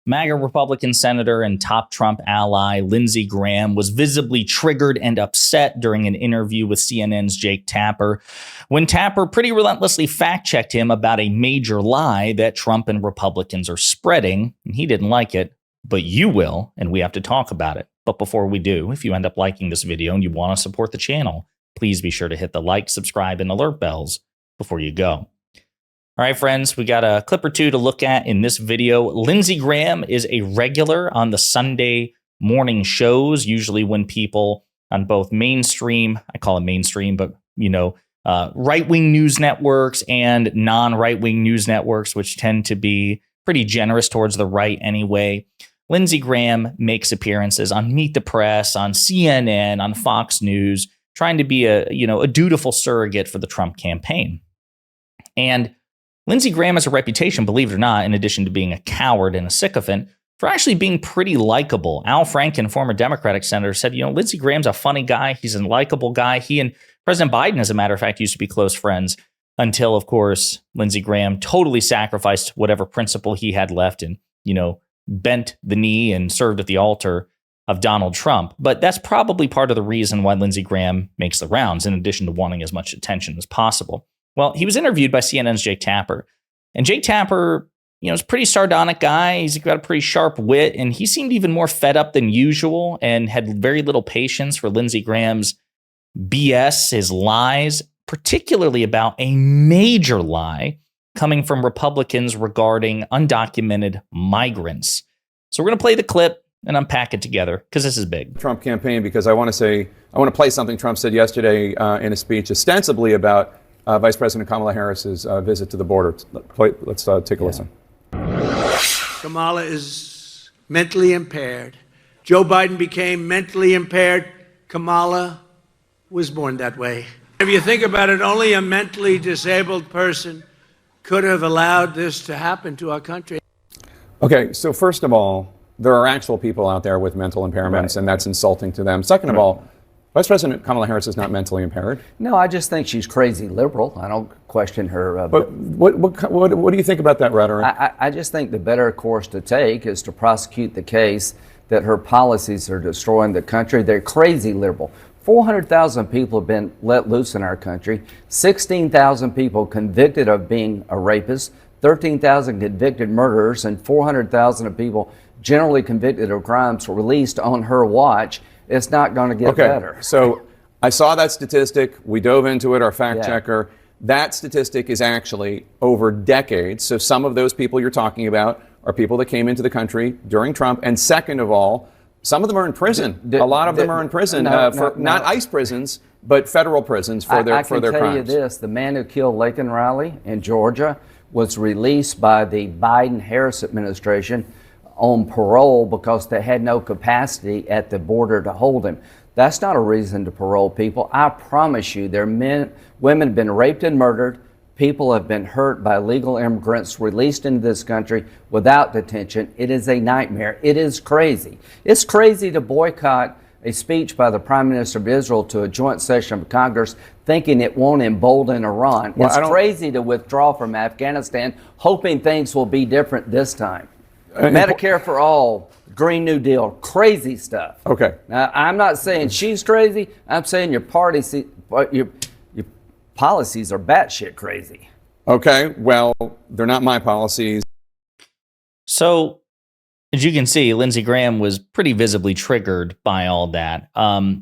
MAGA Republican Senator and top Trump ally Lindsey Graham was visibly triggered and upset during an interview with CNN's Jake Tapper when Tapper pretty relentlessly fact-checked him about a major lie that Trump and Republicans are spreading. And he didn't like it, but you will, and we have to talk about it. But before we do, if you end up liking this video and you want to support the channel, please be sure to hit the like, subscribe, and alert bells before you go. All right, friends, we got a clip or two to look at in this video. Lindsey Graham is a regular on the Sunday morning shows, usually when people on both mainstream, I call it mainstream, but, right-wing news networks and non-right-wing news networks, which tend to be pretty generous towards the right anyway. Lindsey Graham makes appearances on Meet the Press, on CNN, on Fox News, trying to be a dutiful surrogate for the Trump campaign. And Lindsey Graham has a reputation, believe it or not, in addition to being a coward and a sycophant, for actually being pretty likable. Al Franken, former Democratic senator, said, Lindsey Graham's a funny guy. He's a likable guy. He and President Biden, as a matter of fact, used to be close friends until, of course, Lindsey Graham totally sacrificed whatever principle he had left and, bent the knee and served at the altar of Donald Trump. But that's probably part of the reason why Lindsey Graham makes the rounds, in addition to wanting as much attention as possible. Well, he was interviewed by CNN's Jake Tapper. And Jake Tapper, is a pretty sardonic guy. He's got a pretty sharp wit, and he seemed even more fed up than usual and had very little patience for Lindsey Graham's BS, his lies, particularly about a major lie coming from Republicans regarding undocumented migrants. So we're going to play the clip and unpack it together because this is big. Trump campaign, because I want to play something Trump said yesterday in a speech ostensibly about Vice President Kamala Harris's visit to the border. Let's take a listen. Kamala is mentally impaired. Joe Biden became mentally impaired. Kamala was born that way. If you think about it, only a mentally disabled person could have allowed this to happen to our country. Okay, so first of all, there are actual people out there with mental impairments, right, and that's insulting to them. Second of all, Vice President Kamala Harris is not mentally impaired. No, I just think she's crazy liberal. I don't question her. But what do you think about that rhetoric? I just think the better course to take is to prosecute the case that her policies are destroying the country. They're crazy liberal. 400,000 people have been let loose in our country. 16,000 people convicted of being a rapist. 13,000 convicted murderers, and 400,000 of people generally convicted of crimes released on her watch. It's not going to get better. So I saw that statistic. We dove into it, our fact checker. That statistic is actually over decades. So some of those people you're talking about are people that came into the country during Trump. And second of all, some of them are in prison. A lot of them are in prison, not ICE prisons, but federal prisons for their crimes. I can tell you this, the man who killed Laken Riley in Georgia was released by the Biden-Harris administration on parole because they had no capacity at the border to hold him. That's not a reason to parole people. I promise you, women have been raped and murdered. People have been hurt by illegal immigrants released into this country without detention. It is a nightmare. It is crazy. It's crazy to boycott a speech by the Prime Minister of Israel to a joint session of Congress thinking it won't embolden Iran. Well, it's crazy to withdraw from Afghanistan hoping things will be different this time. Medicare for all, Green New Deal, crazy stuff. Okay. Now, I'm not saying she's crazy. I'm saying your policies are batshit crazy. Okay, well, they're not my policies. So, as you can see, Lindsey Graham was pretty visibly triggered by all that.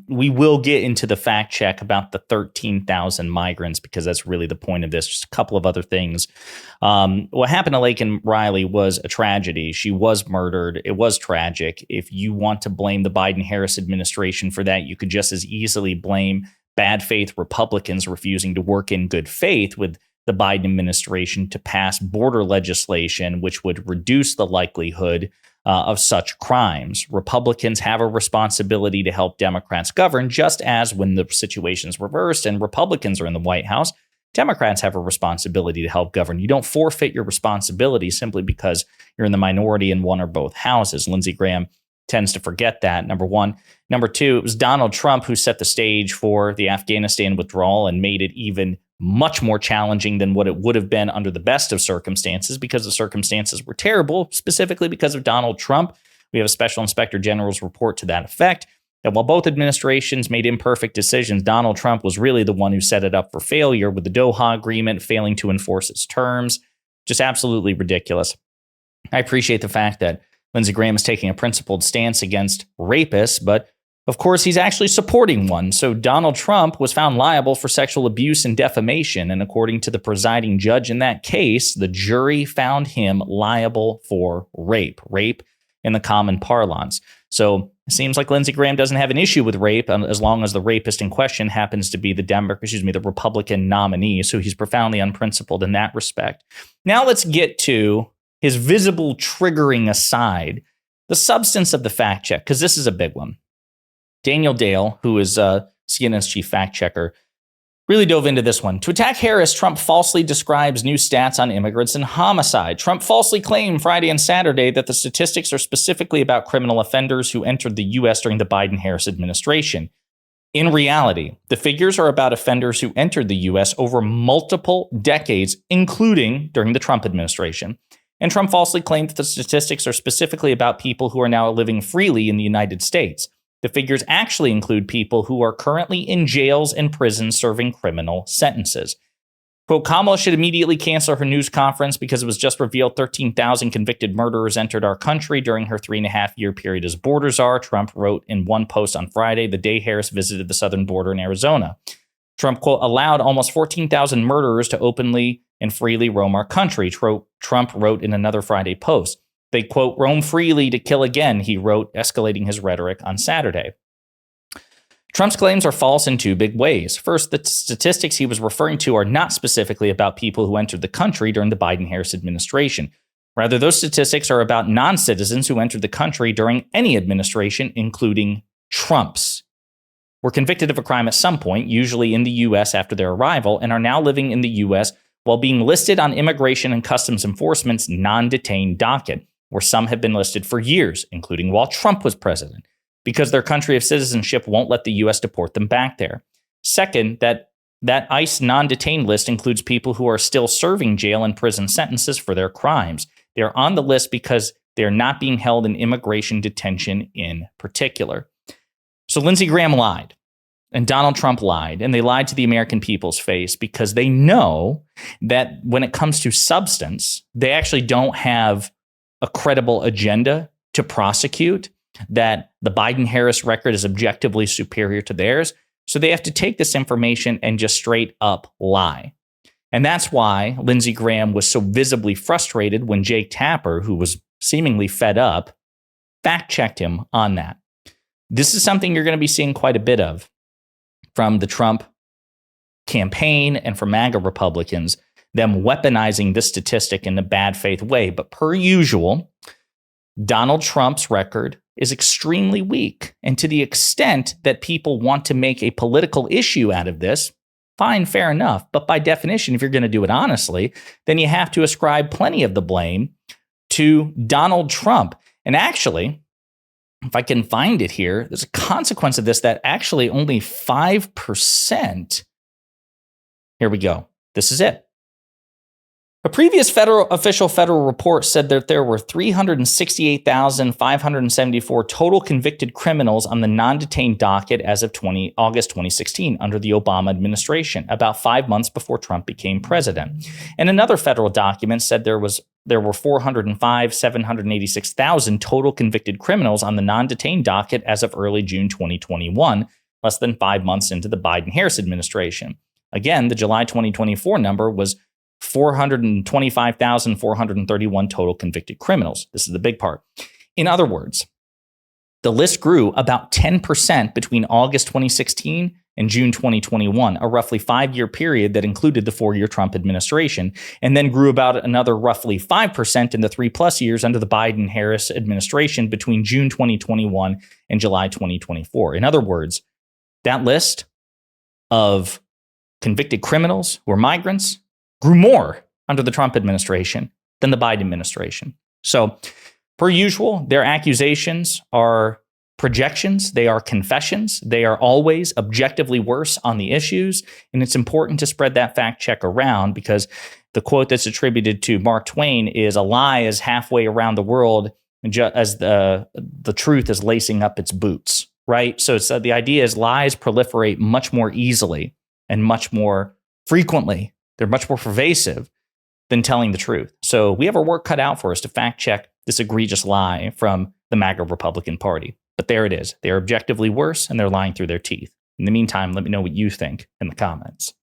We will get into the fact check about the 13,000 migrants because that's really the point of this. Just a couple of other things. What happened to Laken Riley was a tragedy. She was murdered. It was tragic. If you want to blame the Biden-Harris administration for that, you could just as easily blame bad faith Republicans refusing to work in good faith with the Biden administration to pass border legislation, which would reduce the likelihood of such crimes. Republicans have a responsibility to help Democrats govern, just as when the situation's reversed and Republicans are in the White House, Democrats have a responsibility to help govern. You don't forfeit your responsibility simply because you're in the minority in one or both houses. Lindsey Graham tends to forget that, number one. Number two, it was Donald Trump who set the stage for the Afghanistan withdrawal and made it even much more challenging than what it would have been under the best of circumstances, because the circumstances were terrible, specifically because of Donald Trump. We have a special inspector general's report to that effect, that while both administrations made imperfect decisions, Donald Trump was really the one who set it up for failure with the Doha Agreement, failing to enforce its terms. Just absolutely ridiculous. I appreciate the fact that Lindsey Graham is taking a principled stance against rapists, but of course, he's actually supporting one. So Donald Trump was found liable for sexual abuse and defamation. And according to the presiding judge in that case, the jury found him liable for rape in the common parlance. So it seems like Lindsey Graham doesn't have an issue with rape as long as the rapist in question happens to be the Republican nominee. So he's profoundly unprincipled in that respect. Now let's get to his visible triggering aside, the substance of the fact check, because this is a big one. Daniel Dale, who is CNN's chief fact checker, really dove into this one. To attack Harris, Trump falsely describes new stats on immigrants and homicide. Trump falsely claimed Friday and Saturday that the statistics are specifically about criminal offenders who entered the U.S. during the Biden-Harris administration. In reality, the figures are about offenders who entered the U.S. over multiple decades, including during the Trump administration. And Trump falsely claimed that the statistics are specifically about people who are now living freely in the United States. The figures actually include people who are currently in jails and prisons serving criminal sentences. Quote, Kamala should immediately cancel her news conference because it was just revealed 13,000 convicted murderers entered our country during her 3.5-year period as border czar, Trump wrote in one post on Friday, the day Harris visited the southern border in Arizona. Trump, quote, allowed almost 14,000 murderers to openly and freely roam our country, Trump wrote in another Friday post. They, quote, roam freely to kill again, he wrote, escalating his rhetoric on Saturday. Trump's claims are false in two big ways. First, the statistics he was referring to are not specifically about people who entered the country during the Biden-Harris administration. Rather, those statistics are about non-citizens who entered the country during any administration, including Trump's. Were convicted of a crime at some point, usually in the U.S. after their arrival, and are now living in the U.S. while being listed on Immigration and Customs Enforcement's non-detained docket, where some have been listed for years, including while Trump was president, because their country of citizenship won't let the U.S. deport them back there. Second, that ICE non-detained list includes people who are still serving jail and prison sentences for their crimes. They are on the list because they are not being held in immigration detention in particular. So Lindsey Graham lied, and Donald Trump lied, and they lied to the American people's face because they know that when it comes to substance, they actually don't have a credible agenda to prosecute, that the Biden-Harris record is objectively superior to theirs. So they have to take this information and just straight up lie. And that's why Lindsey Graham was so visibly frustrated when Jake Tapper, who was seemingly fed up, fact-checked him on that. This is something you're going to be seeing quite a bit of from the Trump campaign and from MAGA Republicans, them weaponizing this statistic in a bad faith way. But per usual, Donald Trump's record is extremely weak. And to the extent that people want to make a political issue out of this, fine, fair enough. But by definition, if you're going to do it honestly, then you have to ascribe plenty of the blame to Donald Trump. And actually, if I can find it here, there's a consequence of this that actually only 5%. Here we go. This is it. A previous official federal report said that there were 368,574 total convicted criminals on the non-detained docket as of August 2016 under the Obama administration, about 5 months before Trump became president. And another federal document said there were 405,786,000 total convicted criminals on the non-detained docket as of early June 2021, less than 5 months into the Biden-Harris administration. Again, the July 2024 number was 425,431 total convicted criminals. This is the big part. In other words, the list grew about 10% between August 2016 and June 2021, a roughly 5-year period that included the 4-year Trump administration, and then grew about another roughly 5% in the 3+ years under the Biden-Harris administration between June 2021 and July 2024. In other words, that list of convicted criminals who are migrants grew more under the Trump administration than the Biden administration. So, per usual, their accusations are projections. They are confessions. They are always objectively worse on the issues. And it's important to spread that fact check around, because the quote that's attributed to Mark Twain is, "A lie is halfway around the world as the truth is lacing up its boots," right? So the idea is lies proliferate much more easily and much more frequently. They're much more pervasive than telling the truth. So we have our work cut out for us to fact check this egregious lie from the MAGA Republican Party. But there it is. They're objectively worse, and they're lying through their teeth. In the meantime, let me know what you think in the comments.